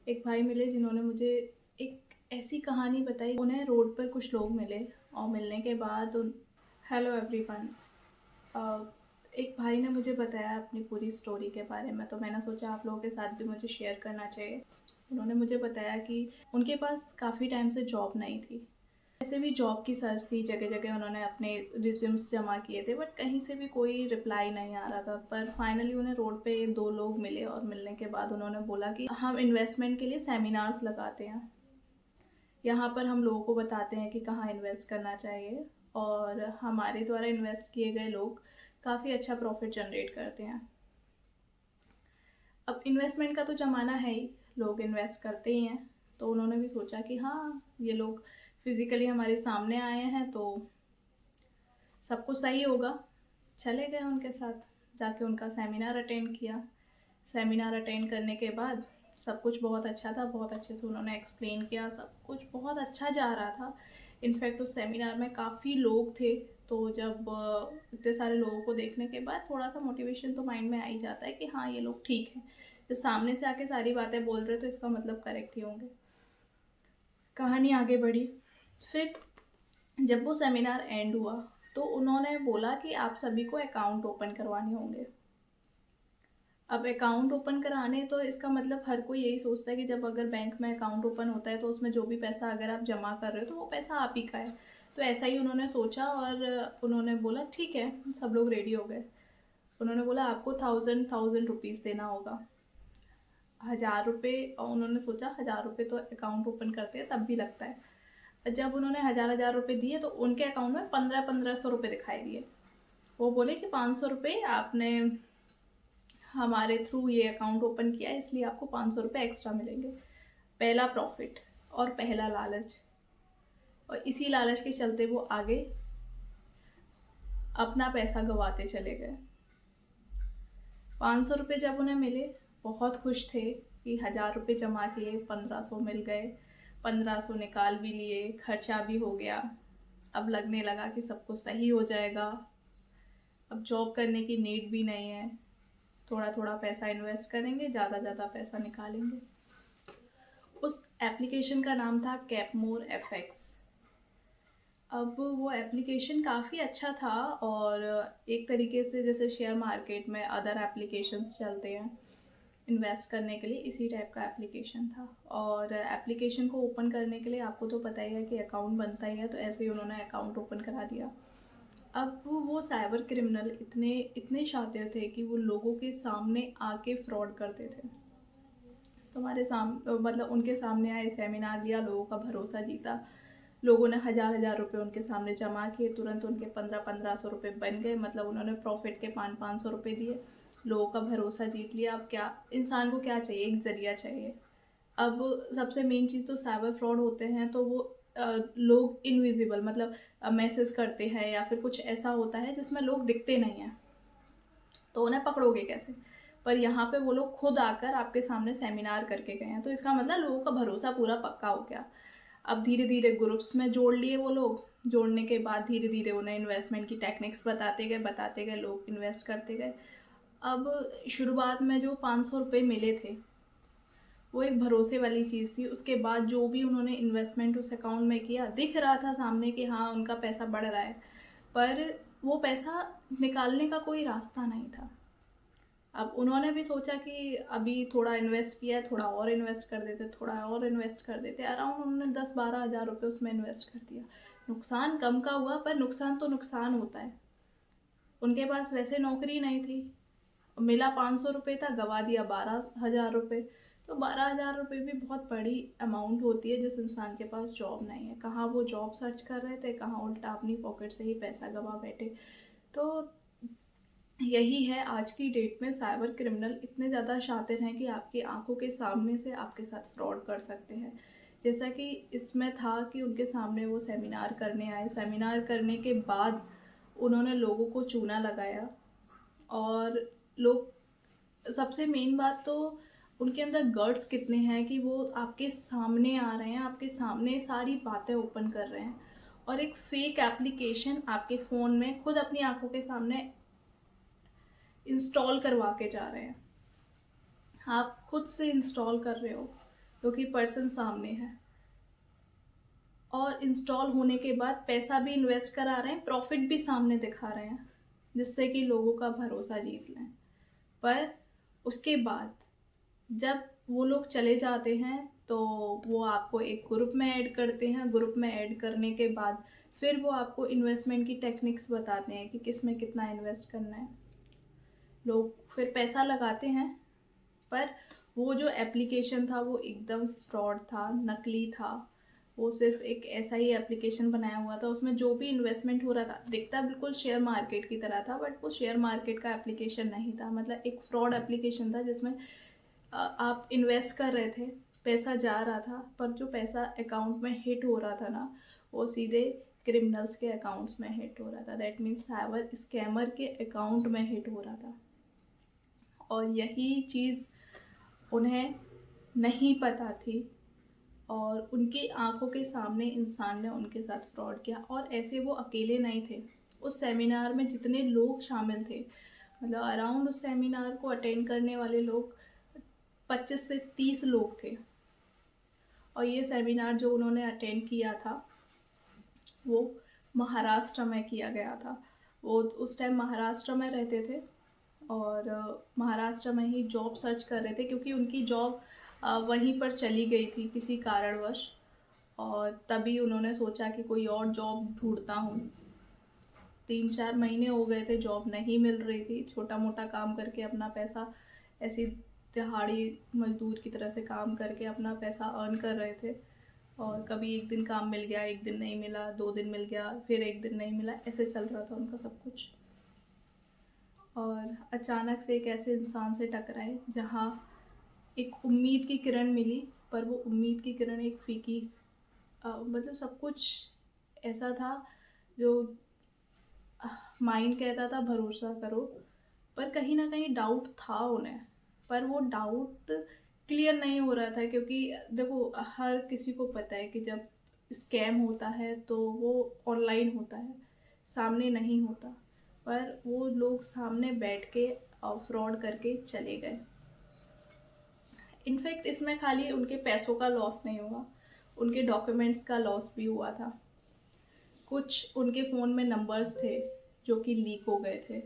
एक भाई मिले जिन्होंने मुझे एक ऐसी कहानी बताई। उन्हें रोड पर कुछ लोग मिले और मिलने के बाद उन हेलो एवरीवन। अ, एक भाई ने मुझे बताया अपनी पूरी स्टोरी के बारे में, तो मैंने सोचा आप लोगों के साथ भी मुझे शेयर करना चाहिए। उन्होंने मुझे बताया कि उनके पास काफ़ी टाइम से जॉब नहीं थी। ऐसे भी जॉब की सर्च थी, जगह-जगह उन्होंने अपने रिज़्यूम्स जमा किए थे, बट कहीं से भी कोई रिप्लाई नहीं आ रहा था। पर फाइनली उन्हें रोड पे 2 लोग मिले और मिलने के बाद उन्होंने बोला कि हम इन्वेस्टमेंट के लिए सेमिनार्स लगाते हैं। यहाँ पर हम लोगों को बताते हैं कि कहाँ इन्वेस्ट करना चाहिए, और हमारे द्वारा इन्वेस्ट किए गए लोग काफ़ी अच्छा प्रॉफ़िट जनरेट करते हैं। अब इन्वेस्टमेंट का तो ज़माना है ही, लोग इन्वेस्ट करते ही हैं। तो उन्होंने भी सोचा कि हाँ, ये लोग फिज़िकली हमारे सामने आए हैं तो सब कुछ सही होगा। चले गए उनके साथ, जाके उनका सेमिनार अटेंड किया। सेमिनार अटेंड करने के बाद सब कुछ बहुत अच्छा था, बहुत अच्छे से उन्होंने एक्सप्लेन किया, सब कुछ बहुत अच्छा जा रहा था। इनफैक्ट उस सेमिनार में काफ़ी लोग थे, तो जब इतने सारे लोगों को देखने के बाद थोड़ा-सा मोटिवेशन तो माइंड में आ ही जाता है कि हाँ, ये लोग ठीक हैं। जो सामने से आके सारी बातें बोल रहे हैं तो इसका मतलब करेक्ट ही होंगे। कहानी आगे बढ़ी। फिर जब वो सेमिनार एंड हुआ, तो उन्होंने बोला कि आप सभी को अकाउंट ओपन करवाने होंगे। अब अकाउंट ओपन कराने, तो इसका मतलब हर कोई यही सोचता है कि जब अगर बैंक में अकाउंट ओपन होता है तो उसमें जो भी पैसा अगर आप जमा कर रहे हो तो वो पैसा आप ही का है। तो ऐसा ही उन्होंने सोचा और उन्होंने बोला ठीक है, सब लोग रेडी हो गए। उन्होंने बोला आपको 1000 रुपीज़ देना होगा। 1000 रुपये, और उन्होंने सोचा 1000 रुपये तो अकाउंट ओपन करते हैं तब भी लगता है। जब उन्होंने 1000 रुपये दिए तो उनके अकाउंट में 1500 रुपये दिखाई दिए। वो बोले कि 500 रुपये आपने हमारे थ्रू ये अकाउंट ओपन किया है, इसलिए आपको 500 रुपये एक्स्ट्रा मिलेंगे। पहला प्रॉफिट और पहला लालच, और इसी लालच के चलते वो आगे अपना पैसा गंवाते चले गए। 500 रुपये जब उन्हें मिले, बहुत खुश थे कि 1000 रुपये जमा किए, 1500 मिल गए, 1500 निकाल भी लिए, खर्चा भी हो गया। अब लगने लगा कि सब कुछ सही हो जाएगा, अब जॉब करने की नीड भी नहीं है, थोड़ा थोड़ा पैसा इन्वेस्ट करेंगे, ज़्यादा ज़्यादा पैसा निकालेंगे। उस एप्लीकेशन का नाम था कैपमोर एफएक्स। अब वो एप्लीकेशन काफ़ी अच्छा था, और एक तरीके से जैसे शेयर मार्केट में अदर एप्लीकेशंस चलते हैं इन्वेस्ट करने के लिए, इसी टाइप का एप्लीकेशन था। और एप्लीकेशन को ओपन करने के लिए आपको तो पता ही है कि अकाउंट बनता ही है, तो ऐसे ही उन्होंने अकाउंट ओपन करा दिया। अब वो साइबर क्रिमिनल इतने इतने शातिर थे कि वो लोगों के सामने आके फ्रॉड करते थे। तुम्हारे मतलब उनके सामने आए, सेमिनार लिया, लोगों का भरोसा जीता। लोगों ने हज़ार हज़ार रुपए उनके सामने जमा किए, तुरंत उनके 1500 रुपए बन गए। मतलब उन्होंने प्रॉफिट के 500 रुपए दिए, लोगों का भरोसा जीत लिया। अब क्या इंसान को क्या चाहिए, एक ज़रिया चाहिए। अब सबसे मेन चीज़ तो साइबर फ्रॉड होते हैं तो वो लोग इनविजिबल, मतलब मैसेज करते हैं या फिर कुछ ऐसा होता है जिसमें लोग दिखते नहीं हैं, तो उन्हें पकड़ोगे कैसे? पर यहाँ पे वो लोग खुद आकर आपके सामने सेमिनार करके गए हैं, तो इसका मतलब लोगों का भरोसा पूरा पक्का हो गया। अब धीरे-धीरे ग्रुप्स में जोड़ लिए वो लोग, जोड़ने के बाद धीरे-धीरे उन्हें इन्वेस्टमेंट की टेक्निक्स बताते गए, लोग इन्वेस्ट करते गए। अब शुरुआत में जो 500 रुपए मिले थे, वो एक भरोसे वाली चीज़ थी। उसके बाद जो भी उन्होंने इन्वेस्टमेंट उस अकाउंट में किया, दिख रहा था सामने कि हाँ, उनका पैसा बढ़ रहा है, पर वो पैसा निकालने का कोई रास्ता नहीं था। अब उन्होंने भी सोचा कि अभी थोड़ा इन्वेस्ट किया है, थोड़ा और इन्वेस्ट कर देते, थोड़ा और इन्वेस्ट कर देते। अराउंड उन्होंने 10-12 हज़ार रुपये उसमें इन्वेस्ट कर दिया। नुकसान कम का हुआ, पर नुकसान तो नुकसान होता है। उनके पास वैसे नौकरी नहीं थी, मिला 500 रुपये था, गँवा दिया 12,000 रुपये। तो 12,000 रुपये भी बहुत बड़ी अमाउंट होती है जिस इंसान के पास जॉब नहीं है। कहाँ वो जॉब सर्च कर रहे थे, कहाँ उल्टा अपनी पॉकेट से ही पैसा गँवा बैठे। तो यही है, आज की डेट में साइबर क्रिमिनल इतने ज़्यादा शातिर हैं कि आपकी आंखों के सामने से आपके साथ फ्रॉड कर सकते हैं। जैसा कि इसमें था कि उनके सामने वो सेमिनार करने आए, सेमिनार करने के बाद उन्होंने लोगों को चूना लगाया, और लोग, सबसे मेन बात तो उनके अंदर गट्स कितने हैं कि वो आपके सामने आ रहे हैं, आपके सामने सारी बातें ओपन कर रहे हैं, और एक फेक एप्लीकेशन आपके फ़ोन में खुद अपनी आंखों के सामने इंस्टॉल करवा के जा रहे हैं। आप खुद से इंस्टॉल कर रहे हो, क्योंकि पर्सन सामने है और इंस्टॉल होने के बाद पैसा भी इन्वेस्ट करा रहे हैं, प्रॉफिट भी सामने दिखा रहे हैं, जिससे कि लोगों का भरोसा जीत लें। पर उसके बाद जब वो लोग चले जाते हैं तो वो आपको एक ग्रुप में ऐड करते हैं। ग्रुप में ऐड करने के बाद फिर वो आपको इन्वेस्टमेंट की टेक्निक्स बताते हैं कि किस में कितना इन्वेस्ट करना है। लोग फिर पैसा लगाते हैं, पर वो जो एप्लीकेशन था वो एकदम फ्रॉड था, नकली था। वो सिर्फ एक ऐसा ही एप्लीकेशन बनाया हुआ था, उसमें जो भी इन्वेस्टमेंट हो रहा था दिखता बिल्कुल शेयर मार्केट की तरह था, बट वो शेयर मार्केट का एप्लीकेशन नहीं था। मतलब एक फ्रॉड एप्लीकेशन था जिसमें आप इन्वेस्ट कर रहे थे, पैसा जा रहा था, पर जो पैसा अकाउंट में हिट हो रहा था ना, वो सीधे क्रिमिनल्स के अकाउंट्स में हिट हो रहा था। दैट मीन्स साइबर स्कैमर के अकाउंट में हिट हो रहा था। और यही चीज़ उन्हें नहीं पता थी और उनकी आंखों के सामने इंसान ने उनके साथ फ्रॉड किया। और ऐसे वो अकेले नहीं थे, उस सेमिनार में जितने लोग शामिल थे, मतलब अराउंड उस सेमिनार को अटेंड करने वाले लोग 25 से 30 लोग थे। और ये सेमिनार जो उन्होंने अटेंड किया था वो महाराष्ट्र में किया गया था। वो उस टाइम महाराष्ट्र में रहते थे और महाराष्ट्र में ही जॉब सर्च कर रहे थे, क्योंकि उनकी जॉब वहीं पर चली गई थी किसी कारणवश। और तभी उन्होंने सोचा कि कोई और जॉब ढूंढता हूँ। 3-4 महीने हो गए थे, जॉब नहीं मिल रही थी। छोटा मोटा काम करके अपना पैसा, ऐसी दिहाड़ी मजदूर की तरह से काम करके अपना पैसा अर्न कर रहे थे। और कभी एक दिन काम मिल गया, एक दिन नहीं मिला, 2 दिन मिल गया, फिर एक दिन नहीं मिला, ऐसे चल रहा था उनका सब कुछ। और अचानक से एक ऐसे इंसान से टकराए जहाँ एक उम्मीद की किरण मिली, पर वो उम्मीद की किरण एक फीकी, मतलब सब कुछ ऐसा था जो माइंड कहता था भरोसा करो, पर कहीं ना कहीं डाउट था उन्हें। पर वो डाउट क्लियर नहीं हो रहा था, क्योंकि देखो हर किसी को पता है कि जब स्कैम होता है तो वो ऑनलाइन होता है, सामने नहीं होता। पर वो लोग सामने बैठ के फ्रॉड करके चले गए। इनफैक्ट इसमें खाली उनके पैसों का लॉस नहीं हुआ, उनके डॉक्यूमेंट्स का लॉस भी हुआ था। कुछ उनके फ़ोन में नंबर्स थे जो कि लीक हो गए थे।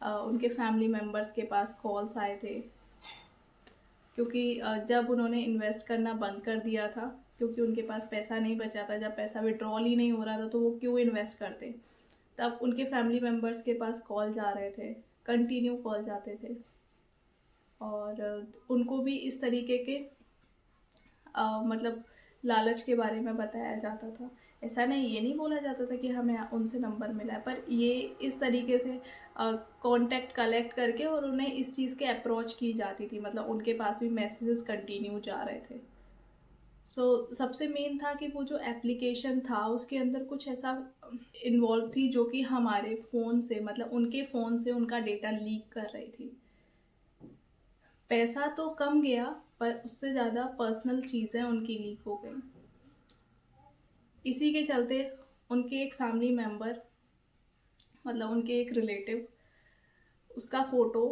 उनके फैमिली मेम्बर्स के पास कॉल्स आए थे, क्योंकि जब उन्होंने इन्वेस्ट करना बंद कर दिया था, क्योंकि उनके पास पैसा नहीं बचा था, जब पैसा विड्रॉल ही नहीं हो रहा था तो वो क्यों इन्वेस्ट करते। तब उनके फैमिली मेम्बर्स के पास कॉल जा रहे थे, कंटिन्यू कॉल जाते थे। और उनको भी इस तरीके के मतलब लालच के बारे में बताया जाता था। ऐसा नहीं, ये नहीं बोला जाता था कि हमें उनसे नंबर मिला है, पर ये इस तरीके से कांटेक्ट कलेक्ट करके और उन्हें इस चीज़ के अप्रोच की जाती थी। मतलब उनके पास भी मैसेजेस कंटिन्यू जा रहे थे। सबसे मेन था कि वो जो एप्लीकेशन था उसके अंदर कुछ ऐसा इन्वॉल्व थी जो कि हमारे फ़ोन से, मतलब उनके फ़ोन से उनका डेटा लीक कर रही थी। पैसा तो कम गया, पर उससे ज़्यादा पर्सनल चीज़ें उनकी लीक हो गई। इसी के चलते उनके एक फैमिली मेम्बर, मतलब उनके एक रिलेटिव, उसका फ़ोटो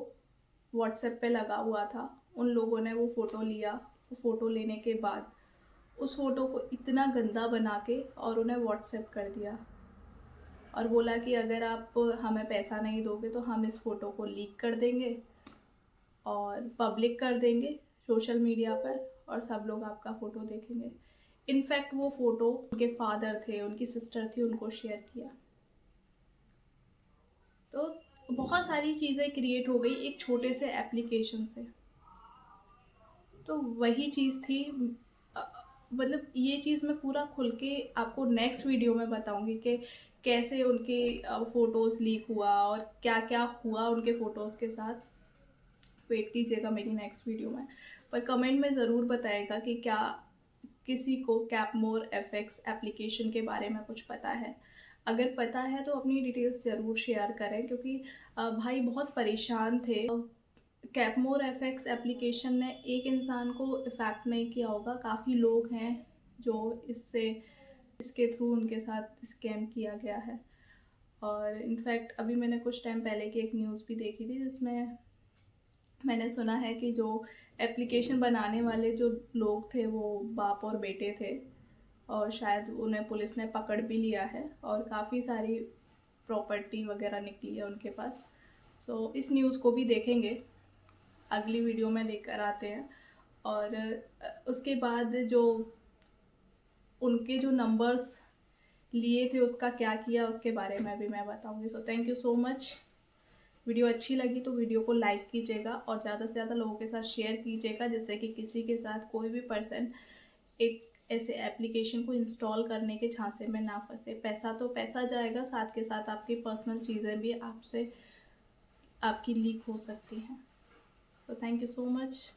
व्हाट्सएप पे लगा हुआ था। उन लोगों ने वो फ़ोटो लिया। वो फ़ोटो लेने के बाद उस फ़ोटो को इतना गंदा बना के और उन्हें व्हाट्सएप कर दिया और बोला कि अगर आप हमें पैसा नहीं दोगे तो हम इस फ़ोटो को लीक कर देंगे और पब्लिक कर देंगे सोशल मीडिया पर, और सब लोग आपका फ़ोटो देखेंगे। इनफैक्ट वो फ़ोटो उनके फादर थे, उनकी सिस्टर थी, उनको शेयर किया। तो बहुत सारी चीज़ें क्रिएट हो गई एक छोटे से एप्लीकेशन से। तो वही चीज़ थी। अ, मतलब ये चीज़ मैं पूरा खुल के आपको नेक्स्ट वीडियो में बताऊंगी कि कैसे उनके फ़ोटोज़ लीक हुआ और क्या क्या हुआ उनके फ़ोटोज़ के साथ। वेट कीजिएगा मेरी नेक्स्ट वीडियो में। पर कमेंट में ज़रूर बताएगा कि क्या किसी को कैपमोर एफएक्स एप्लीकेशन के बारे में कुछ पता है। अगर पता है तो अपनी डिटेल्स ज़रूर शेयर करें, क्योंकि भाई बहुत परेशान थे। कैपमोर एफएक्स एप्लीकेशन ने एक इंसान को इफ़ेक्ट नहीं किया होगा, काफ़ी लोग हैं जो इसके थ्रू उनके साथ स्कैम किया गया है। और इनफैक्ट अभी मैंने कुछ टाइम पहले की एक न्यूज़ भी देखी थी जिसमें मैंने सुना है कि जो एप्लीकेशन बनाने वाले जो लोग थे वो बाप और बेटे थे और शायद उन्हें पुलिस ने पकड़ भी लिया है और काफ़ी सारी प्रॉपर्टी वगैरह निकली है उनके पास। सो इस न्यूज़ को भी देखेंगे, अगली वीडियो में लेकर आते हैं। और उसके बाद जो उनके जो नंबर्स लिए थे उसका क्या किया उसके बारे में भी मैं बताऊंगी। So thank you so much. Video अच्छी लगी तो वीडियो को लाइक कीजिएगा और ज़्यादा से ज़्यादा लोगों के साथ शेयर कीजिएगा, जिससे कि किसी के साथ कोई भी पर्सन एक ऐसे एप्लीकेशन को इंस्टॉल करने के झांसे में ना फंसे। पैसा तो पैसा जाएगा, साथ के साथ आपकी पर्सनल चीज़ें भी आपसे आपकी लीक हो सकती हैं। तो थैंक यू सो मच।